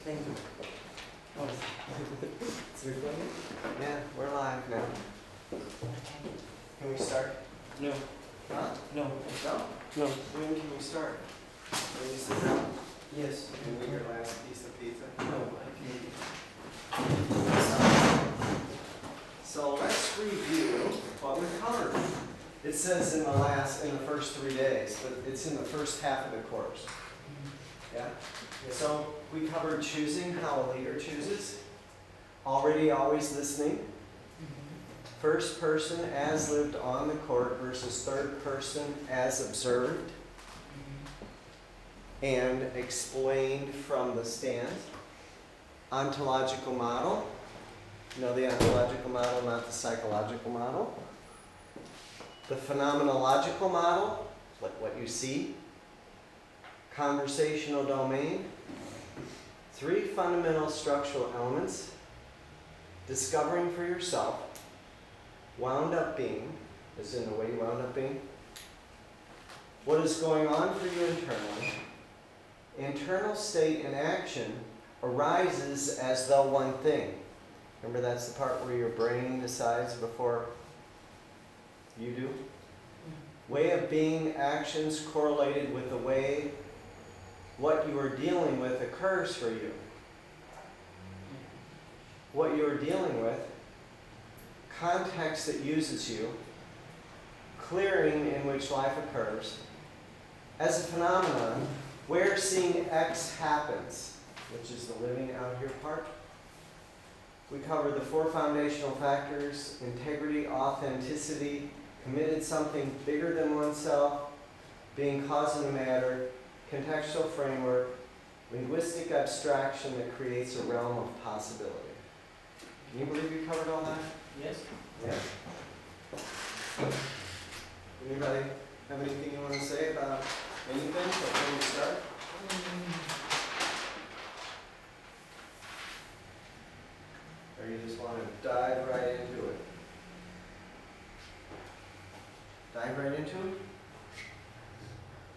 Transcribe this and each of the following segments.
Thank you. Oh, it's recording? Yeah, we're live now. Can we start? No. Huh? No. No? No. When can we start? When you sit down Yes. and eat your last piece of pizza? No. So let's review what we covered. It says in the first 3 days, but it's in the first half of the course. Yeah? So we covered choosing, how a leader chooses. Already, always listening. First person as lived on the court versus third person as observed and explained from the stand. Ontological model. You know the ontological model, not the psychological model. The phenomenological model, like what you see. Conversational domain. 3 fundamental structural elements. Discovering for yourself. Wound up being, as in the way you wound up being. What is going on for you internally. Internal state and action arises as though one thing. Remember, that's the part where your brain decides before you do. Way of being, actions correlated with the way what you are dealing with occurs for you. What you are dealing with, context that uses you, clearing in which life occurs, as a phenomenon, where seeing X happens, which is the living out here part. We covered the 4 foundational factors: integrity, authenticity, committed something bigger than oneself, being cause and matter, contextual framework, linguistic abstraction that creates a realm of possibility. Can you believe you covered all that? Yes. Yeah. Anybody have anything you want to say about anything before we start? Or you just want to dive right into it? Dive right into it?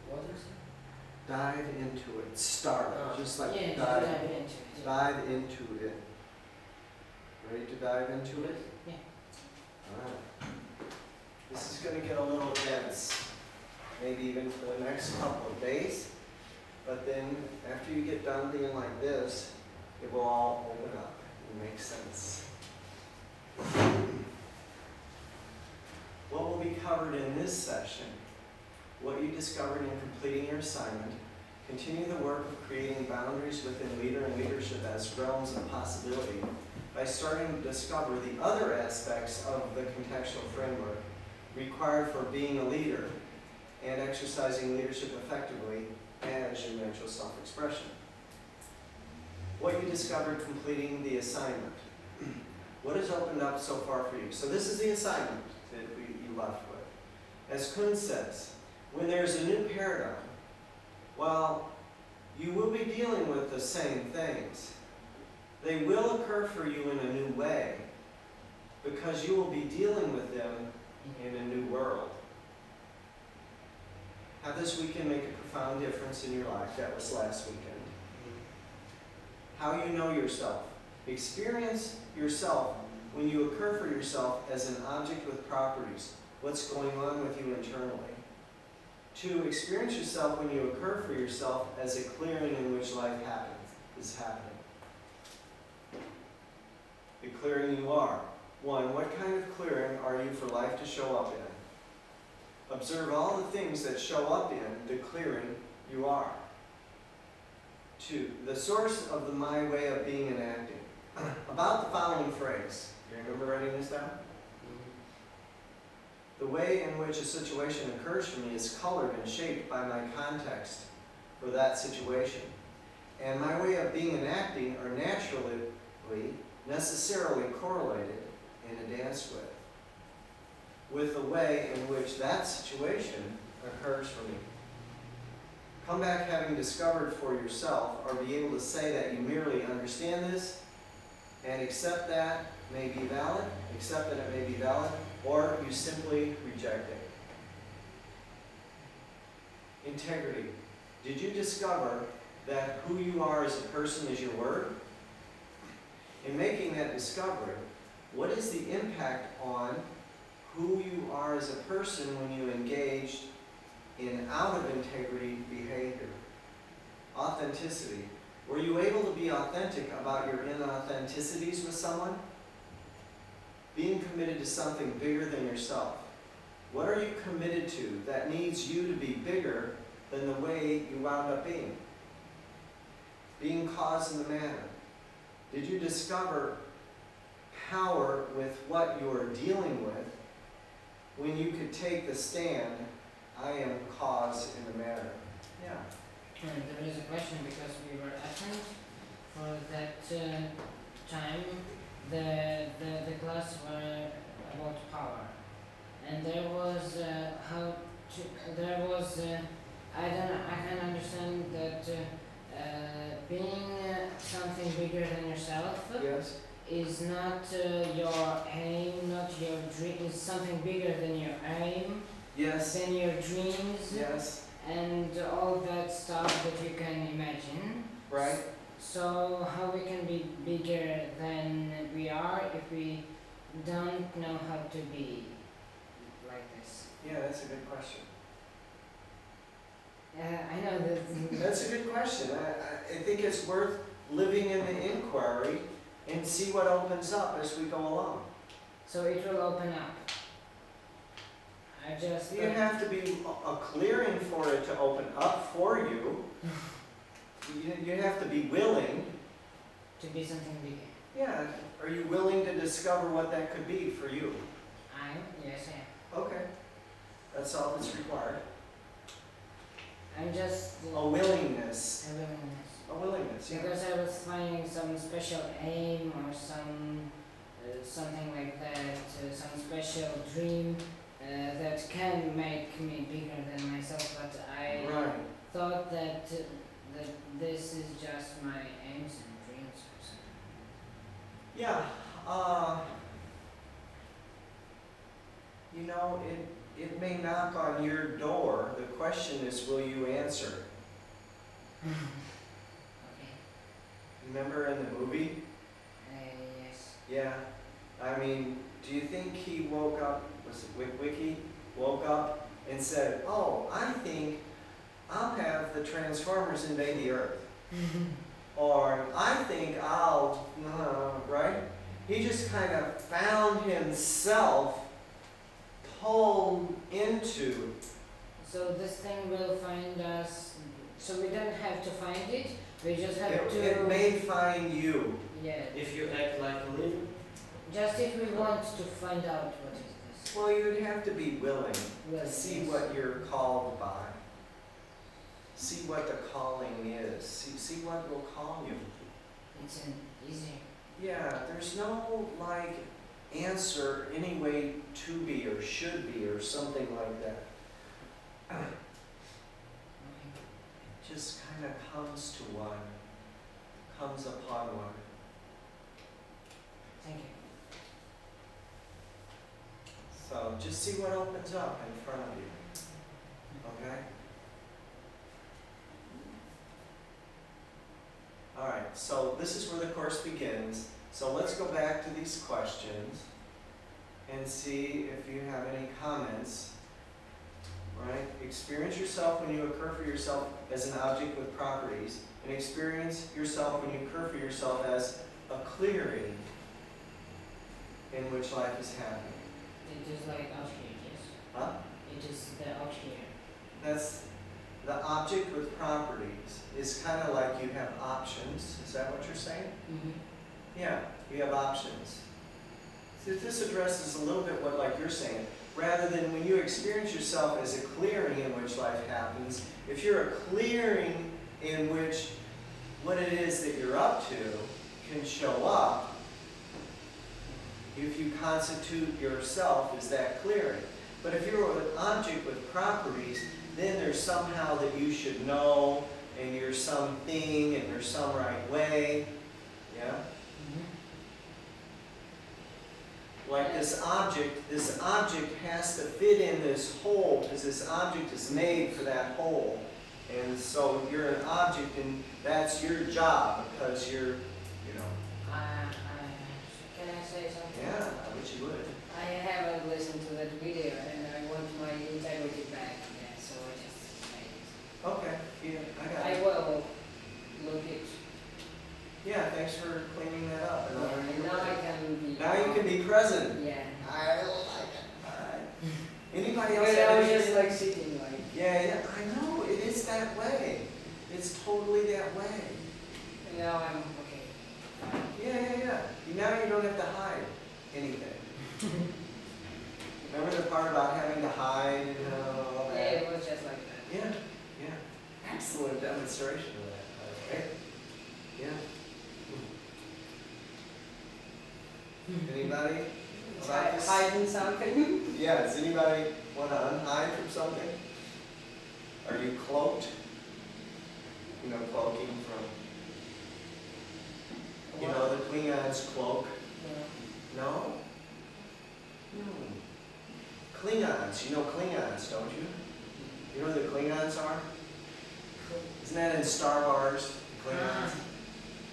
What is it? Dive into it. Start. Just like Yeah, dive. dive into it. Dive into it. Ready to dive into it? Yeah. Alright. This is going to get a little dense. Maybe even for the next couple of days. But then after you get done being like this, it will all open up and make sense. What will be covered in this session? What you discovered in completing your assignment. Continue the work of creating boundaries within leader and leadership as realms of possibility by starting to discover the other aspects of the contextual framework required for being a leader and exercising leadership effectively as your natural self-expression. What you discovered completing the assignment. What has opened up so far for you? So this is the assignment that you left with. As Kuhn says, when there's a new paradigm, well, you will be dealing with the same things. They will occur for you in a new way because you will be dealing with them in a new world. How this weekend make a profound difference in your life? That was last weekend. How you know yourself. Experience yourself when you occur for yourself as an object with properties. What's going on with you internally. 2, experience yourself when you occur for yourself as a clearing in which life is happening. The clearing you are. 1, what kind of clearing are you for life to show up in? Observe all the things that show up in the clearing you are. 2, the source of my way of being and acting. About the following phrase. Do you remember writing this down? The way in which a situation occurs for me is colored and shaped by my context for that situation. And my way of being and acting are naturally, necessarily correlated and advanced with the way in which that situation occurs for me. Come back having discovered for yourself, or be able to say that you merely understand this and accept that may be valid, accept that it may be valid, or you simply reject it. Integrity. Did you discover that who you are as a person is your word? In making that discovery, what is the impact on who you are as a person when you engage in out of integrity behavior? Authenticity. Were you able to be authentic about your inauthenticities with someone? Being committed to something bigger than yourself. What are you committed to that needs you to be bigger than the way you wound up being? Being cause in the matter. Did you discover power with what you are dealing with when you could take the stand, I am cause in the matter? Yeah. There is a question because we were absent for that time. The class were about power, and there was I can understand that being something bigger than yourself Yes. is not your aim, not your dream. Is something bigger than your aim, Yes. than your dreams, Yes. and all that stuff that you can imagine. Right? So how we can be bigger than we are if we don't know how to be like this? Yeah, that's a good question. I know that. That's a good question. I think it's worth living in the inquiry and see what opens up as we go along. So it will open up. I just. You have to be a clearing for it to open up for you. You have to be willing. To be something bigger. Yeah. Are you willing to discover what that could be for you? Yes, I am. Okay. That's all that's required. I'm just. A willingness. A willingness. A willingness, yeah. Because I was finding some special aim or some something like that, some special dream that can make me bigger than myself. But I Right. thought that this is just my aims and dreams or something. Yeah. It may knock on your door. The question is, will you answer? Okay. Remember in the movie? Yes. Yeah. I mean, do you think he woke up, was it Wiki? Woke up and said, oh, I think I'll have the Transformers invade the Earth. Or I think I'll, right? He just kind of found himself pulled into. So this thing will find us. So we don't have to find it. We just have to. It may find you. Yeah. If you act like a leader. Just if we want to find out what is this. Well, you'd have to be willing to Well, see yes. what you're called by. See what the calling is. See what will call you. It's an easy. Yeah, there's no answer any way to be or should be or something like that. Okay. It just kind of comes to one, comes upon one. Thank you. So just see what opens up in front of you. Okay? Alright, so this is where the course begins. So let's go back to these questions and see if you have any comments. Right? Experience yourself when you occur for yourself as an object with properties, and experience yourself when you occur for yourself as a clearing in which life is happening. It is like out here, yes. Huh? It is the out here. That's the object with properties is kind of like you have options. Is that what you're saying? Mm-hmm. Yeah, you have options. So this addresses a little bit what you're saying. Rather than when you experience yourself as a clearing in which life happens, if you're a clearing in which what it is that you're up to can show up, if you constitute yourself as that clearing. But if you're an object with properties, then there's somehow that you should know, and you're something, and there's some right way. Yeah? Mm-hmm. Like this object has to fit in this hole because this object is made for that hole. And so you're an object, and that's your job because you're, you know. Can I say something? Yeah, I wish you would. I haven't listened to that video and I want my integrity back. Yeah, so I just say it. Okay, yeah, I got I it. will look it. Yeah, thanks for cleaning that up. And honoring And your now I word. can be. Now you can be present. Yeah. I like it. All right. Anybody else But have I was anything? just like sitting like. Yeah, yeah, I know, it is that way. It's totally that way. And now I'm okay. Yeah, yeah, yeah. Now you don't have to hide anything. Remember the part about having to hide and all Yeah, that? it was just like that. Yeah, yeah. Excellent demonstration of that, by the way. Yeah. Anybody? About this? Hiding something? Yeah, does anybody want to unhide from something? Are you cloaked? You know, cloaking from, you know, the Klingons cloak. No? No. Klingons, you know Klingons, don't you? You know who the Klingons are? Isn't that in Star Wars, the Klingons?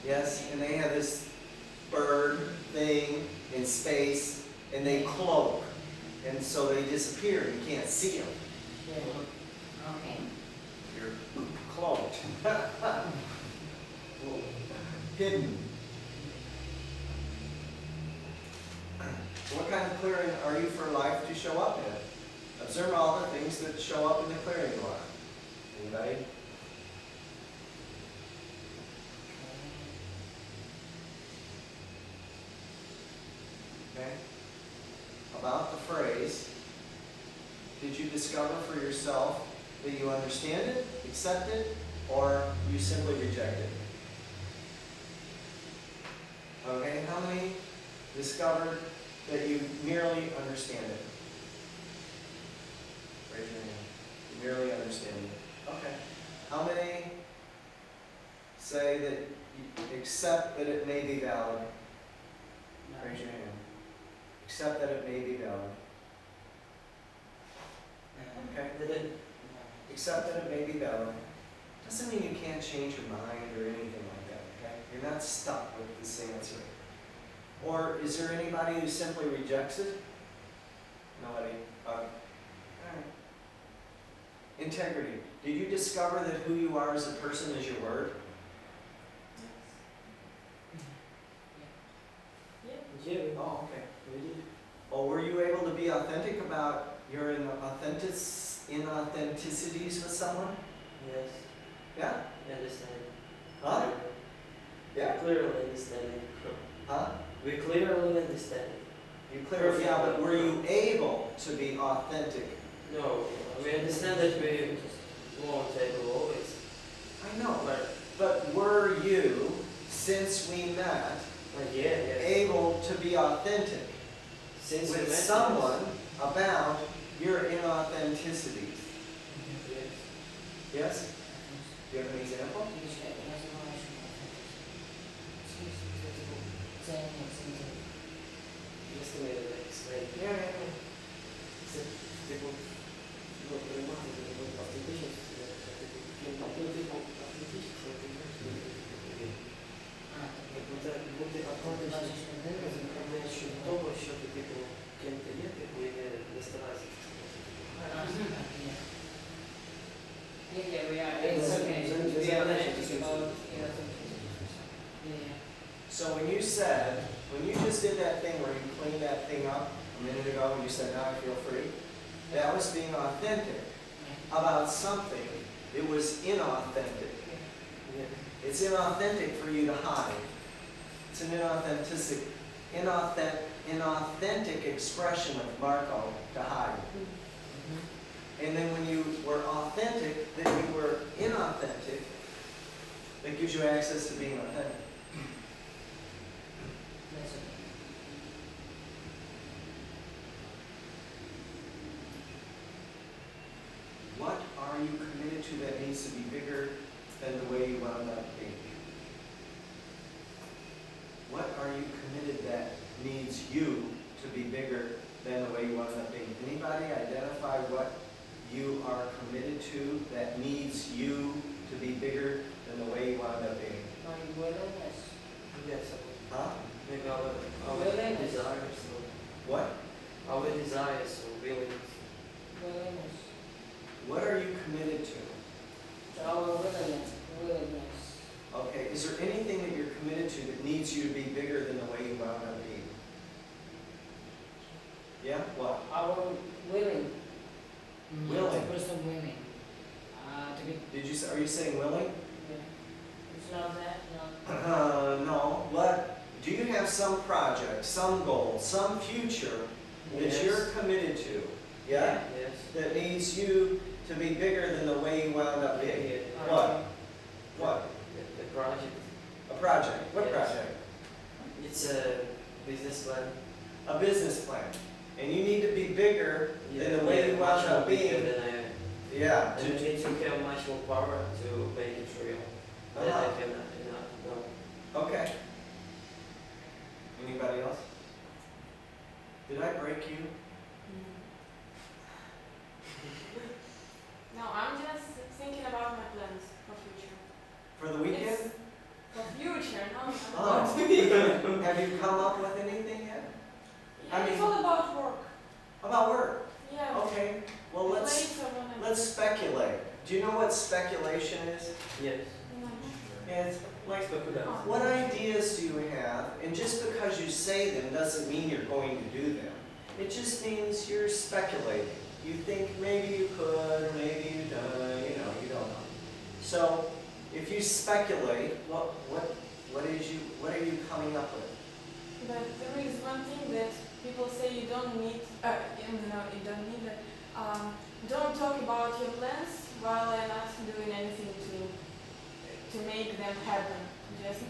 Yes, and they have this bird thing in space, and they cloak. And so they disappear, you can't see them. Yeah. Okay. You're cloaked. Hidden. So what kind of clearing are you for life to show up in? Observe all the things that show up in the clearing you are. Anybody? Okay. About the phrase, did you discover for yourself that you understand it, accept it, or you simply reject it? Okay, how many discovered that you merely understand it? Raise your hand. You merely understand it. Okay. How many say that you accept that it may be valid? Raise your hand. Accept that it may be valid. Okay. Accept that it may be valid. Doesn't mean you can't change your mind or anything like that, okay? You're not stuck with this answer. Or is there anybody who simply rejects it? Nobody. All right. Integrity. Did you discover that who you are as a person is your word? Yeah. Oh, okay. We did. Oh, were you able to be authentic about your inauthenticities with someone? Yes. Yeah? I understand. Huh? Yeah? Clearly understanding. Huh? We clearly understand. You clearly, yeah, but were you able to be authentic? No, we understand that we won't able always. I know, but were you, since we met, Yeah. able to be authentic Since we with met, someone about your inauthenticities? Yes. Yes? Do you have an example? Just a minute, I explain. Yeah, yeah, yeah. Tipo, no, понимаете, это автентичность, tipo автентичность, того, що ти типу ким ти є, типу і не старайся. Yeah, we are. It's okay. We are learning about So when you said, when you just did that thing where you cleaned that thing up a minute ago and you said, now I feel free, that was being authentic about something that was inauthentic. It's inauthentic for you to hide. It's an inauthentic expression of Marco to hide. And then when you were authentic, then you were inauthentic. That gives you access to being authentic. What are you committed to that needs to be bigger than the way you wound up being? What are you committed that needs you to be bigger than the way you wound up being? Anybody identify what you are committed to that needs you to be bigger than the way you wound up being? My willingness. Yes, Huh? maybe our Willingness. desires, so What? our desires, so willingness. Willingness. What are you committed to? Our willingness. Okay, is there anything that you're committed to that needs you to be bigger than the way you wound up being? Yeah? What? Our willing. Willing. The person willing. To be. Did you say, are you saying willing? Yeah. It's not that. No. No. What? Do you have some project, some goal, some future that Yes. you're committed to? Yeah? Yes. That needs you to be bigger than the way you wound up being? Yeah. What? What? The project. A project. What Yes. project? It's a business plan. A business plan. And you need to be bigger than the way you wound much more up bigger being. than I am. Yeah. And you need to have much more power to make it real. That Uh-huh. I cannot, no. Okay. Anybody else? Did I break you? No, I'm just thinking about my plans for future. For the weekend? It's for future, no. Oh. Have you come up with anything yet? Yeah, I it's mean- all about work. About work? Yeah. Okay. Well, let's speculate. Do you know what speculation is? Yes. It's like, Speculating. what ideas do you have? And just because you say them doesn't mean you're going to do them. It just means you're speculating. You think maybe you could, maybe you don't, you don't know. So, if you speculate, what are you coming up with? But there is one thing that people say you don't need, you don't need that. Don't talk about your plans while I'm not doing anything to make them happen. Just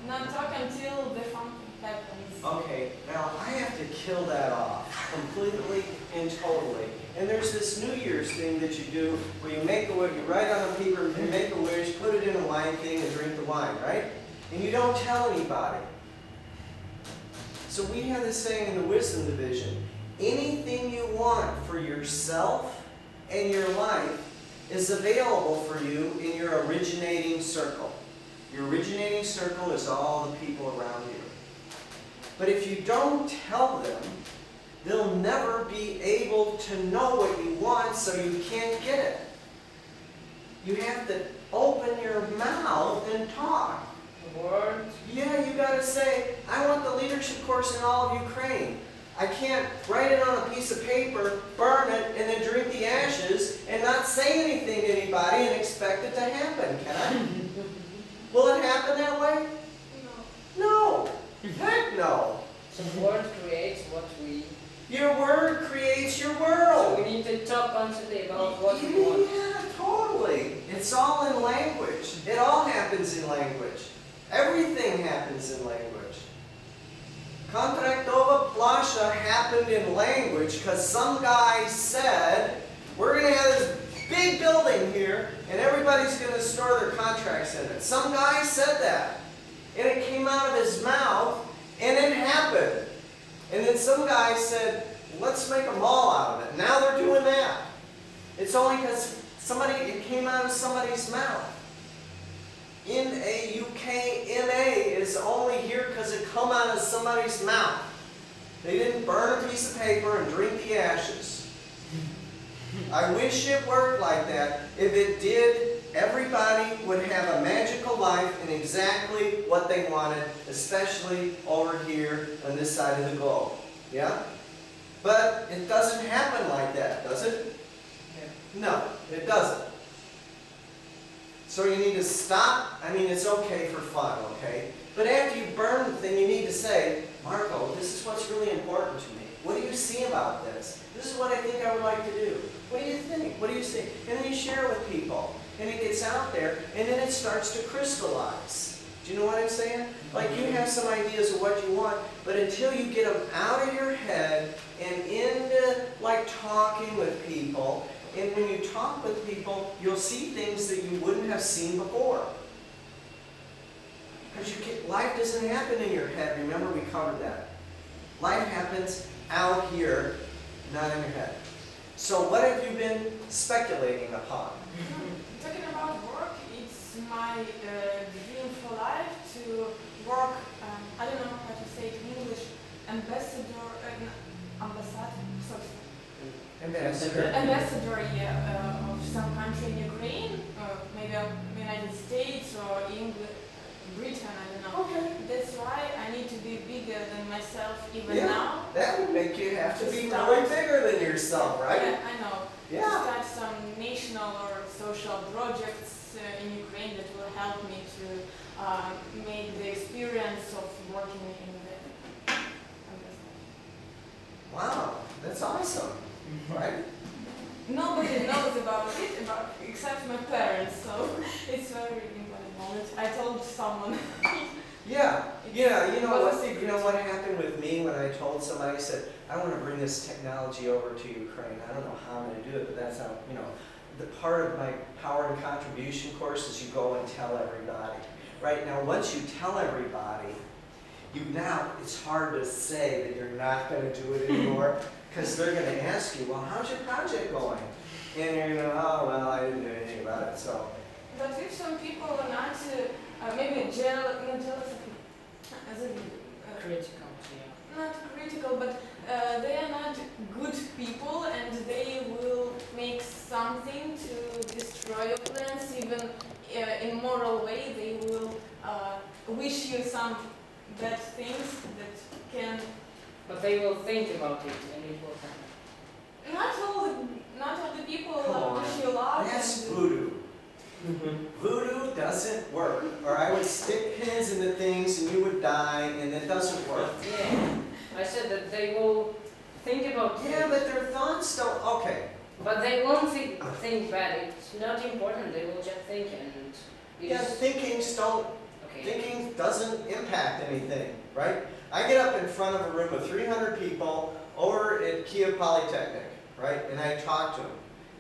not talk until the something happens. Okay, now I have to kill that off completely and totally. And there's this New Year's thing that you do where you make a wish, you write on a paper, you make a wish, put it in a wine thing and drink the wine, right? And you don't tell anybody. So we have this saying in the wisdom division, anything you want for yourself and your life is available for you in your originating circle. Your originating circle is all the people around you. But if you don't tell them, they'll never be able to know what you want, so you can't get it. You have to open your mouth and talk. Word. Yeah, you gotta say, I want the leadership course in all of Ukraine. I can't write it on a piece of paper, burn it, and then drink the ashes and not say anything to anybody and expect it to happen, can I? Will it happen that way? No. Heck no. So word creates what we. Your word creates your So world. we need to talk constantly about what we want. Yeah, totally. It's all in language. It all happens in language. Everything happens in language. Contractova Plasha happened in language because some guy said, we're going to have this big building here and everybody's going to store their contracts in it. Some guy said that. And it came out of his mouth and it happened. And then some guy said, let's make a mall out of it. Now they're doing that. It's only because it came out of somebody's mouth. NaUKMA is only here because it come out of somebody's mouth. They didn't burn a piece of paper and drink the ashes. I wish it worked like that. If it did, everybody would have a magical life and exactly what they wanted, especially over here on this side of the globe. Yeah? But it doesn't happen like that, does it? No, it doesn't. So you need to stop. I mean, it's okay for fun, okay? But after you burn the thing, you need to say, Marco, this is what's really important to me. What do you see about this? This is what I think I would like to do. What do you think? What do you see? And then you share it with people. And it gets out there, and then it starts to crystallize. Do you know what I'm saying? Like you have some ideas of what you want, but until you get them out of your head and into like talking with people, and when you talk with people, you'll see things that you wouldn't have seen before. Because life doesn't happen in your head. Remember, we covered that. Life happens out here, not in your head. So what have you been speculating upon? Talking about work, it's my dream for life to work, I don't know how to say it in English, ambassador, yeah, of some country in Ukraine, maybe United States or England, Britain, I don't know. Okay. That's why I need to be bigger than myself even Yeah. now. That would make you have to be Start. really bigger than yourself, right? Yeah, I know. To Yeah. start some national or social projects in Ukraine that will help me to make the experience of working in the Wow, that's awesome, right? Nobody knows about it, except my parents, so it's very important moment. I told someone. Yeah, yeah. You know What what? a secret. You know what happened with me when I told somebody? I said, I want to bring this technology over to Ukraine. I don't know how I'm going to do it, but that's how, you know, the part of my power and contribution course is you go and tell everybody. Right now, once you tell everybody, it's hard to say that you're not going to do it anymore because they're going to ask you, well, how's your project going? And you're going to, oh, well, I didn't do anything about it, so. But if some people are not maybe not jealous, as in, Critical, yeah. not critical, but they are not good people and they will make something to destroy your plans, even in moral way. They will wish you some bad things that can. But they will think about it and it will happen. Not all the people Come on. wish you luck. That's and voodoo. Voodoo doesn't work. Or I would stick pins into things and you would die, and it doesn't work. Yeah, I said that they will think about Yeah, it. but their thoughts don't. Okay. But they won't think bad. It's not important. They will just think and Yeah, thinking doesn't impact anything, right? I get up in front of a room of 300 people over at Kiev Polytechnic, right? And I talk to them.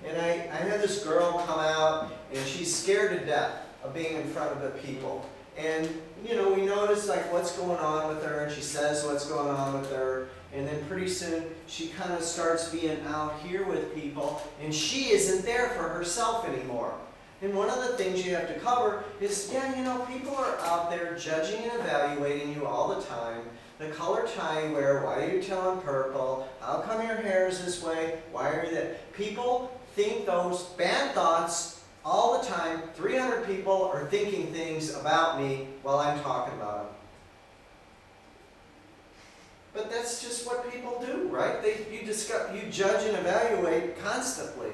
And I had this girl come out, and she's scared to death of being in front of the people. And, you know, we notice, like, what's going on with her, and she says what's going on with her. And then pretty soon, she kind of starts being out here with people, and she isn't there for herself anymore. And one of the things you have to cover is, yeah, you know, people are out there judging and evaluating you all the time. The color tie you wear, why are you telling purple? How come your hair is this way? Why are you that? People think those bad thoughts all the time. 300 people are thinking things about me while I'm talking about them. But that's just what people do, right? You judge and evaluate constantly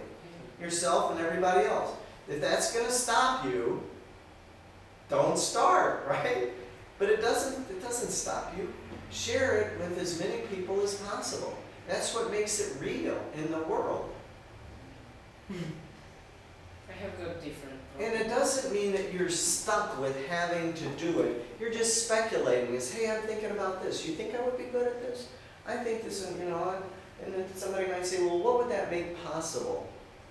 yourself and everybody else. If that's going to stop you, don't start, right? But it doesn't stop you. Share it with as many people as possible. That's what makes it real in the world. I have got different. And it doesn't mean that you're stuck with having to do it. You're just speculating. It's, hey, I'm thinking about this. You think I would be good at this? I think this, and you know, and then somebody might say, well, what would that make possible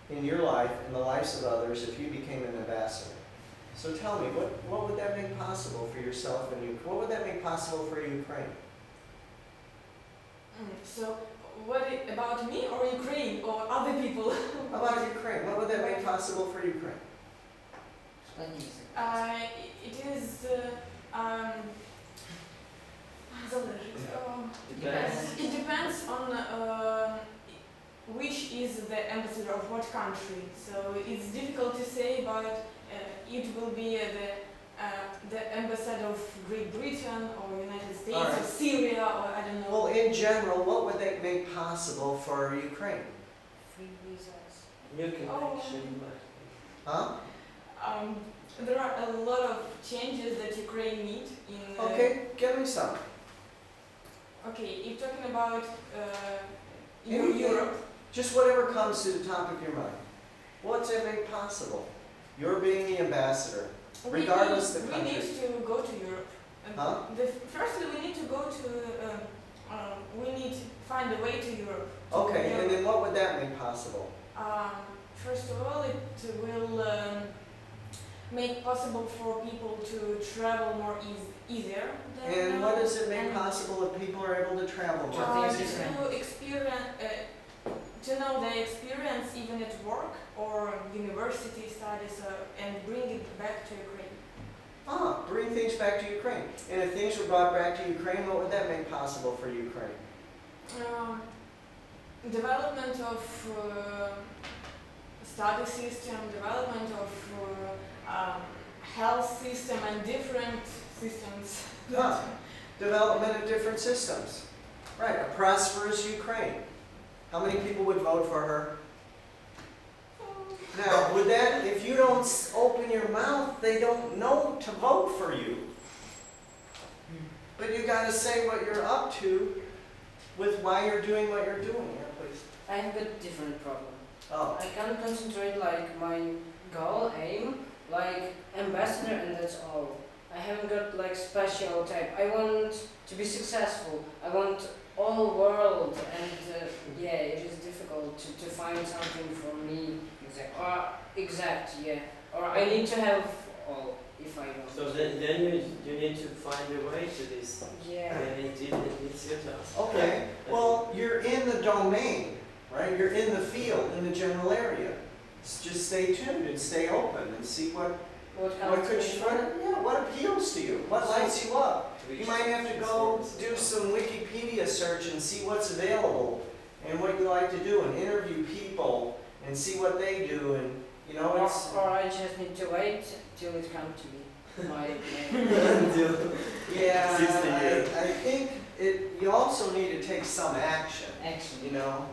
in your life and the lives of others if you became an ambassador? So tell me, what would that make possible for yourself and you? What would that make possible for Ukraine? So, about me or Ukraine or other people? About Ukraine. What would that make possible for Ukraine? It is. It depends on which is the ambassador of what country. So it's difficult to say, but it will be the ambassador of Great Britain or United States All right. or Syria or I don't know. Well, in general, what would that make possible for Ukraine? Free visas. New connection. Huh? There are a lot of changes that Ukraine needs in. Okay, give me some. Okay, if talking about Anything. Europe. Just whatever comes to the top of your mind. What's it make possible? You're being the ambassador, regardless of the We country. need to go to Europe. Huh? Firstly, we need to go to. We need to find a way to Europe. Okay, and then what would that make possible? First of all, it will make possible for people to travel more easier. And what does it make possible if people are able to travel more Travel easily? easier. To experience, to know their experience even at work or university studies and bring it back to Ukraine. Bring things back to Ukraine. And if things were brought back to Ukraine, what would that make possible for Ukraine? Development of study system, development of health system and different systems. Development of different systems. Right, a prosperous Ukraine. How many people would vote for her? Now, would that, if you don't open your mouth, they don't know to vote for you. But you gotta say what you're up to with why you're doing what you're doing. Yeah, please. I have a different problem. Oh, I can concentrate like my goal, aim, like ambassador, and that's all. I haven't got like special type. I want to be successful. I want all world, and yeah, it is difficult to find something for me exact, or I need to have all if I want. So then you need to find your way to this. Yeah. And it's your task. okay. Well, you're in the domain, right? You're in the field, in the general area. Just stay tuned and stay open and see what appeals to you, what lights you up. You might have to go do some Wikipedia search and see what's available and what you like to do, and interview people and see what they do, and you know it's. Or I just need to wait till it comes to me. I think you also need to take some action. You know,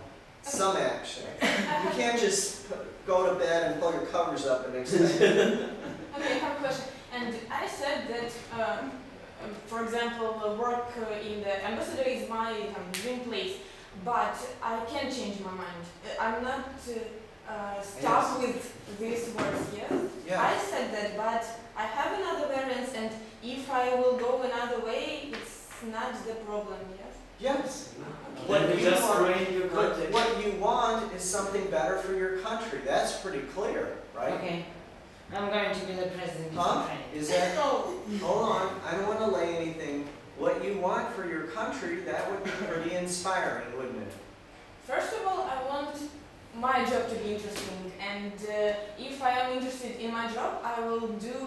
some action. You can't just go to bed and pull your covers up and expect. Okay, I have a question. And I said that, for example, work in the ambassador is my dream place, but I can change my mind. I'm not stuck with these words, yes? Yeah. I said that, but I have another variance, and if I will go another way, it's not the problem, yes? Yes. When you just want- arrange your But context. what you want is something better for your country. That's pretty clear, right? Okay. I'm going to be the president of Huh? Ukraine. Is that? Hold on. I don't want to lay anything. What you want for your country, that would be pretty inspiring, wouldn't it? First of all, I want my job to be interesting, and if I am interested in my job, I will do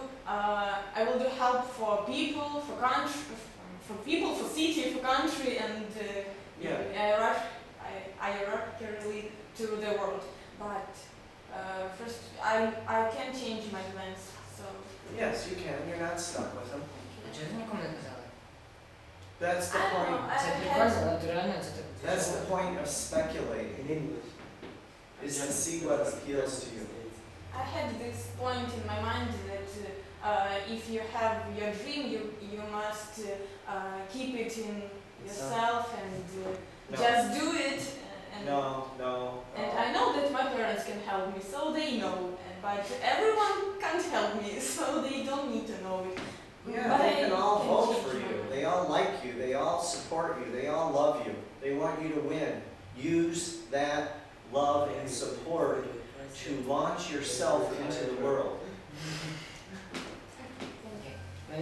help for people, for country, for people, for city, for country, and hierarchically to the world. But first, I can change my plans. So Yes, you can. You're not stuck with them. А чого ти нікому не казала? That's the I don't know. point. Це прикольно, натурально, це так. That's the point of speculating. In English. Is to see what appeals to you. I had this point in my mind that if you have your dream, you must keep it in yourself and No. just do it. And No. And I know that my parents can help me, so they know. But everyone can't help me, so they don't need to know it. Yeah, But they I can all vote change for my you. mind. They all like you. They all support you. They all love you. They want you to win. Use that love and support to launch yourself into the world. Okay. When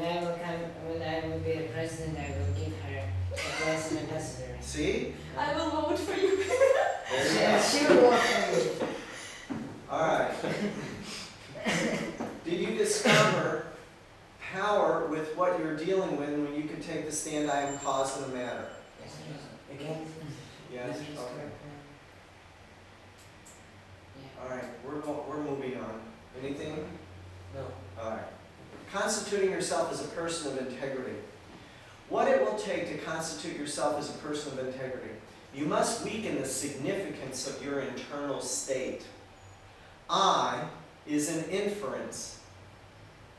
I will be the president, I will give her a place as ambassador. See? I will vote for you. There you go. She will work for me. All right. Did you discover power with what you're dealing with when you can take the stand, I am cause of the matter? Yes, again. Yes. Okay. All right. We're moving on. Anything? No. All right. Constituting yourself as a person of integrity. What it will take to constitute yourself as a person of integrity. You must weaken the significance of your internal state. I is an inference.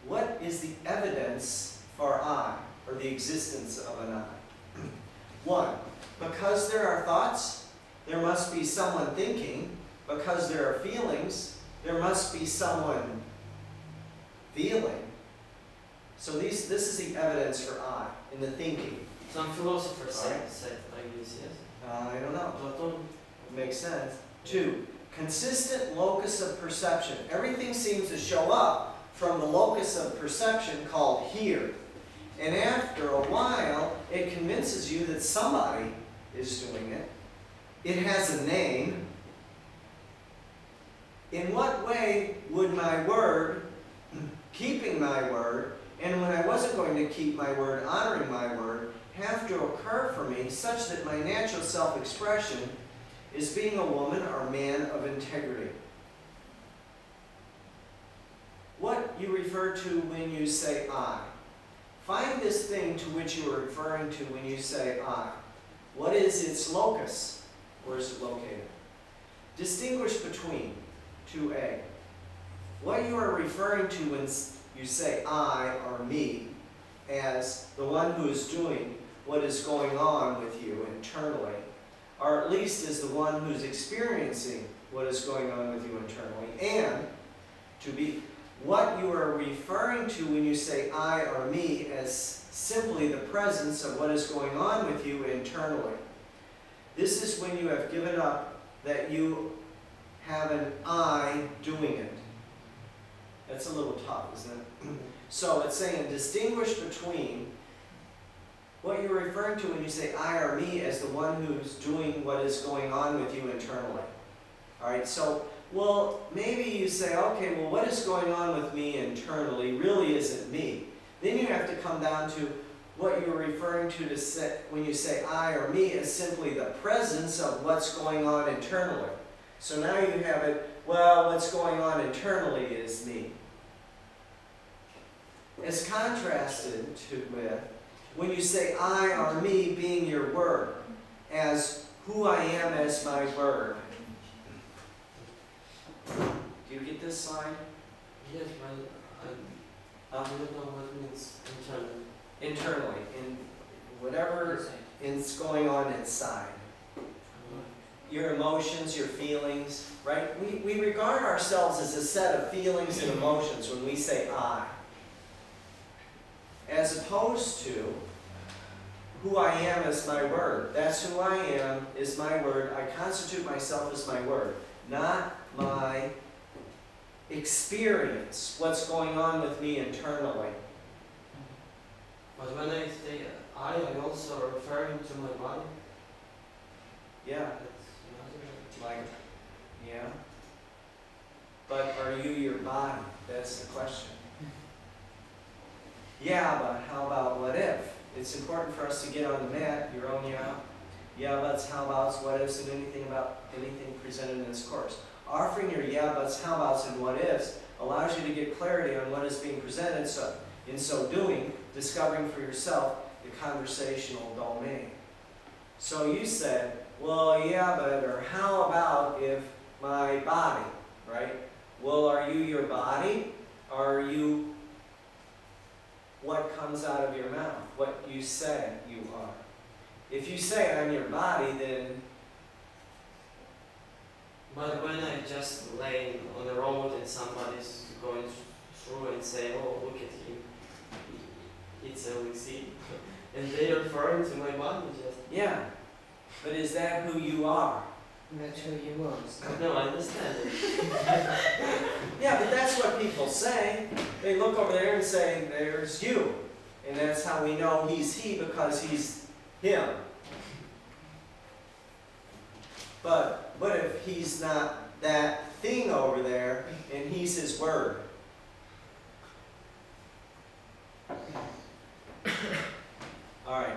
What is the evidence for I, or the existence of an I? 1. Because there are thoughts, there must be someone thinking. Because there are feelings, there must be someone feeling. So this is the evidence for I, in the thinking. Some philosophers Alright. said like this, yes? I don't know. Platon. Makes sense. 2. Consistent locus of perception. Everything seems to show up from the locus of perception called here. And after a while, it convinces you that somebody is doing it. It has a name. in what way would my word, keeping my word, and when I wasn't going to keep my word, honoring my word, have to occur for me such that my natural self-expression is being a woman or man of integrity? What you refer to when you say I. Find this thing to which you are referring to when you say I. What is its locus? Where is it located? Distinguish between 2A. What you are referring to when you say I or me as the one who is doing what is going on with you internally, or at least as the one who's experiencing what is going on with you internally, and to be what you are referring to when you say I or me as simply the presence of what is going on with you internally. This is when you have given up that you have an I doing it. That's a little tough, isn't it? So it's saying distinguish between what you're referring to when you say I or me as the one who's doing what is going on with you internally. All right, so, well, maybe you say, okay, well, what is going on with me internally really isn't me. Then you have to come down to what you're referring to say, when you say I or me as simply the presence of what's going on internally. So now you have it, well, what's going on internally is me. As contrasted with when you say I or me being your word, as who I am as my word. Do you get this slide? Yes, but I don't know what it means internally. Internally, in whatever is going on inside. Your emotions, your feelings, right? We regard ourselves as a set of feelings and emotions when we say I. As opposed to who I am as my word. That's who I am is my word. I constitute myself as my word, not my experience, what's going on with me internally. But when I say I'm also referring to my body. Yeah, That's like, yeah. But are you your body? That's the question. Yeah, but how about what if? It's important for us to get on the mat, your own yeah. Yeah, buts, how abouts, what ifs, and anything presented in this course. Offering your yeah, buts, how abouts, and what ifs allows you to get clarity on what is being presented, so in so doing, discovering for yourself the conversational domain. So you said, well, yeah, but, or how about if my body, right? Well, are you your body? Are you what comes out of your mouth, what you say you are? If you say I'm your body, then... But when I just lay on the road and somebody's going through and say, oh, look at him, it's Alexei, and they are referring to my body just... Yeah, but is that who you are? That's who you was. No, I understand it. Yeah, but that's what people say. They look over there and say, there's you. And that's how we know he's he, because he's him. But what if he's not that thing over there and he's his word? All right.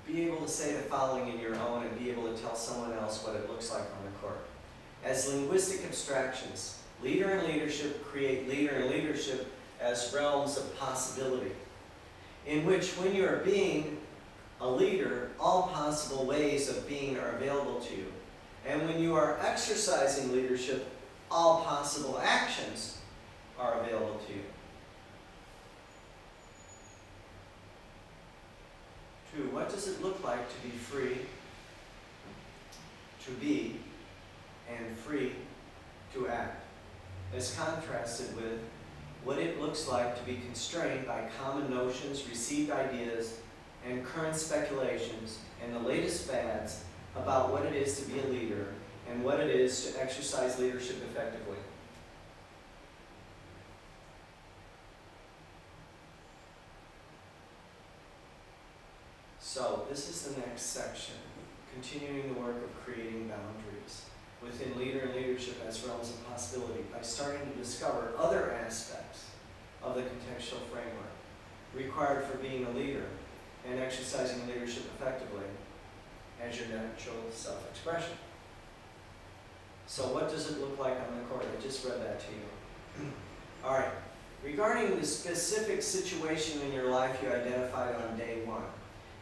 Be able to say the following in your own and be able to tell someone else what it looks like on the court. As linguistic abstractions, leader and leadership create leader and leadership as realms of possibility, in which when you are being a leader, all possible ways of being are available to you. And when you are exercising leadership, all possible actions are available to you. 2, what does it look like to be free, to be, and free to act, as contrasted with what it looks like to be constrained by common notions, received ideas, and current speculations, and the latest fads about what it is to be a leader and what it is to exercise leadership effectively. So this is the next section, continuing the work of creating boundaries. within leader and leadership as realms of possibility by starting to discover other aspects of the contextual framework required for being a leader and exercising leadership effectively as your natural self-expression. So what does it look like on the court? I just read that to you. All right. Regarding the specific situation in your life you identified on day one,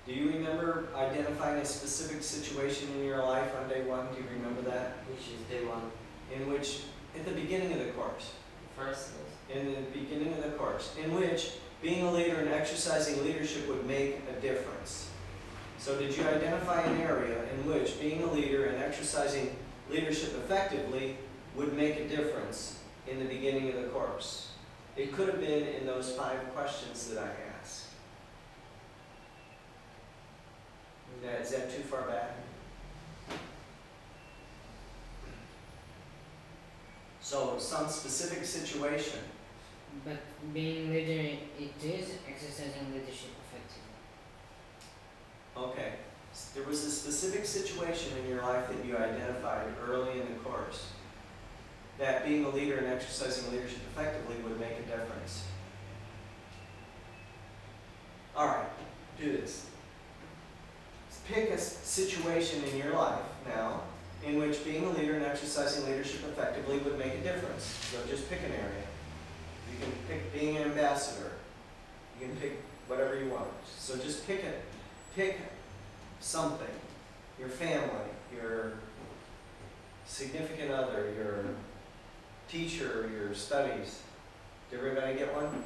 do you remember identifying a specific situation in your life on day one? Do you remember that? Which is day one. In which, at the beginning of the course, First, in the beginning of the course, in which being a leader and exercising leadership would make a difference. So did you identify an area in which being a leader and exercising leadership effectively would make a difference in the beginning of the course? It could have been in those 5 questions that I asked. Is that too far back? So some specific situation. But being leader, it is exercising leadership effectively. Okay. There was a specific situation in your life that you identified early in the course that being a leader and exercising leadership effectively would make a difference. All right, do this. Pick a situation in your life now in which being a leader and exercising leadership effectively would make a difference. So just pick an area. You can pick being an ambassador. You can pick whatever you want. So just pick it. Pick something. Your family, your significant other, your teacher, your studies. Did everybody get one?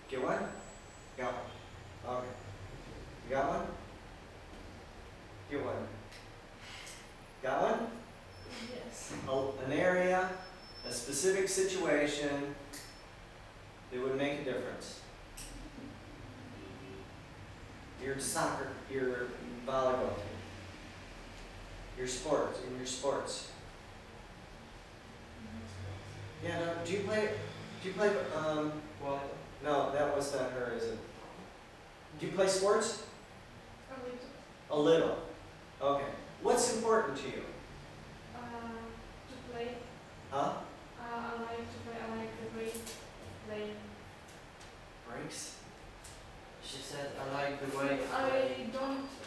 Get one? Got one. Okay. You got one? Get one. Got one? Yes. An area, a specific situation that would make a difference. Your soccer, your volleyball team, your sports, in your sports. Yeah, no, do you play, well, no, that was not her, is it? Do you play sports? A little. A little. Okay. What's important to you? To play. Huh? I like to play. I like the play. Breaks? she said, I like the way.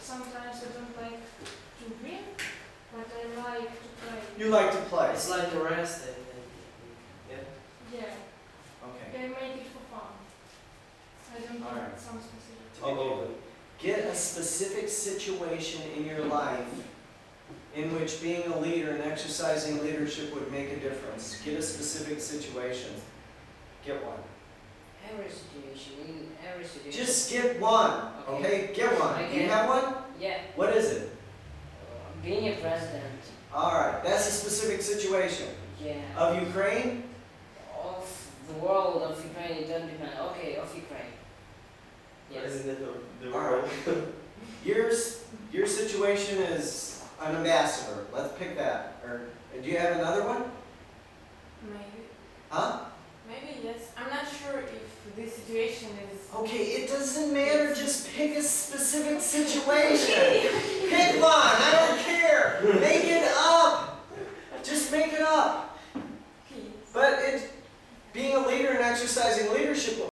Sometimes I don't like to win, but I like to play. You like to play? It's like the rest, yeah. Yeah. Okay. I make it for fun. I don't All want right. some specific. Okay. Get a specific situation in your life in which being a leader and exercising leadership would make a difference. Get a specific situation. Get one. Every situation, in every situation. Just get one, okay? Get one. Do you have one? Yeah. What is it? Being a president. All right, that's a specific situation. Yeah. Of Ukraine? Of the world, of Ukraine, it doesn't depend. Okay, of Ukraine. Yes. President of the All world. right. Your situation is an ambassador. Let's pick that. Or do you have another one? Maybe. Huh? Maybe yes. I'm not sure if this situation is. Okay, it doesn't matter. Just pick a specific situation. Pick one. I don't care. Make it up. Just make it up. Okay. But being a leader and exercising leadership